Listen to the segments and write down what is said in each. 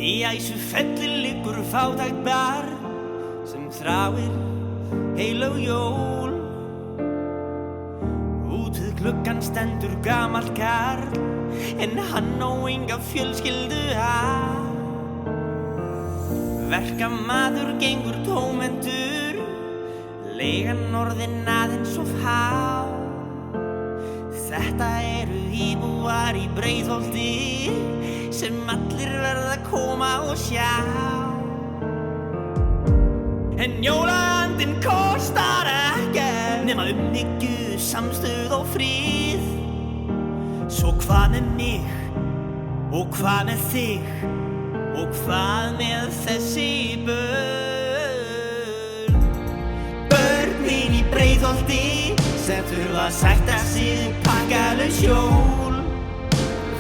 Í Æsufelli liggur fátækt barn sem þráir heilög jól. Út við gluggann stendur gamall karl, en hann á enga fjölskyldu af. Verkamaður gengur tómhentur, leigan orðin aðeins of há. Þetta eru íbúar í Breiðholti sem allir verða að koma og sjá. En jólaandinn kostar ekkert nema umhyggju, samstöð og fríð. Svo hvað með mig og hvað með þig og hvað með þessi börn? Börnin í Breiðholti sem þurfa að sætta sig pakkalaus jól.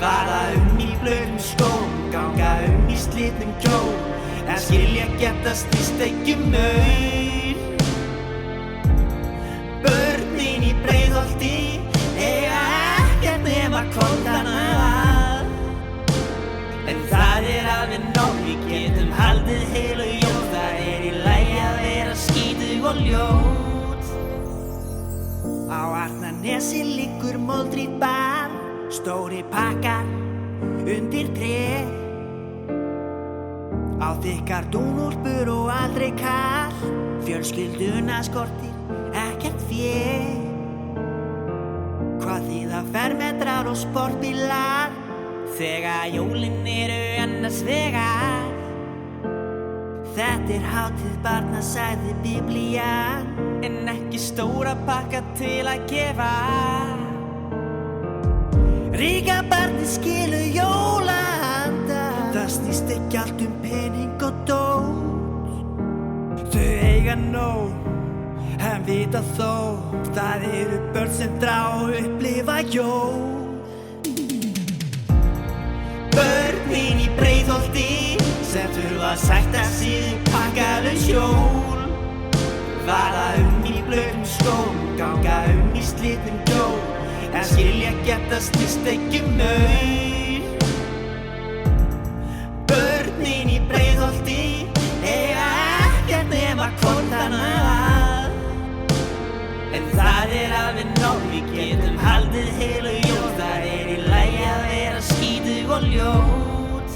Fara í blautum skóm, ganga í slitnum kjól, en skilja geta snýst ekki maur. Börnin í Breiðholti eiga ekkert nema kvótana að, en það alveg nóg, við getum haldið heilu jól. Það í lagi að vera skítug og ljót. Á Arnarnesi liggur moldríkt barn, stóri pakkar undir tré. Á þykkar dúnúlpur og aldrei kall, fjölskylduna skortir ekkert fé. Hvað þýða fermetrar og sportbílar þegar jólin eru annars vegar? Þetta hátíð barna, sagði Biblían, en ekki stóra pakka til að gefa. Ríka barnið skilur jólaanda, það snýst ekki allt pening og dót. Þau eiga nóg, en vita þó, það eru börn sem drá upplifa jól. Börnin í Breiðholti sem þurfa að sætta sig pakkalaus jól. Fara í blautum skóm, ganga í slitnum kjól, en skilja geta snýst ekki maur. Börnin í Breiðholti eiga ekkert nema kvótana að, en það alveg nóg, við getum haldið heilu jól. Það í lagi að vera skítug og ljót.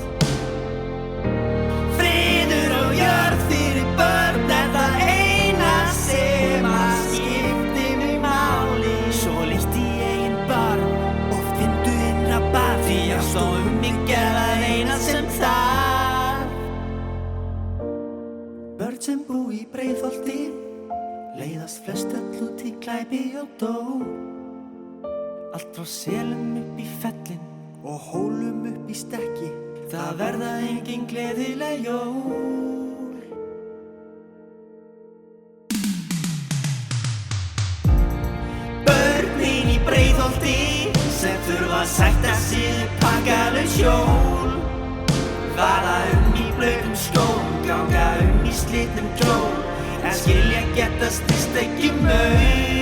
Friður og jörð fyrir börn er það eina sem að skipti mig máli. Svo líkt í eigin barn, oft findu innra barn, því að stóðum mig það eina sem þarf. Börn sem bú í Breiðholti leiðast flest öll út í glæpi og dóp. Allt frá Selum upp í Fellin og Hólum upp í Stekki, það verða engin gleðileg jól. Börnin í Breiðholti sem þurfa að sætta sig pakkalaus jól. Fara í blautum skóm, ganga í slitnum kjól, en skilja geta snýst ekki maur.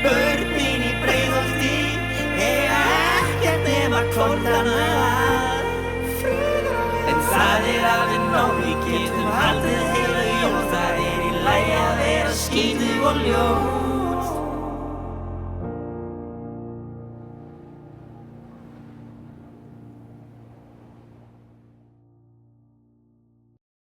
Börnin í Breiðholti eiga ekkert nema kvótana að, en það alveg nóg, við getum haldið heilu jól. Það í lagi að vera skítug og ljót.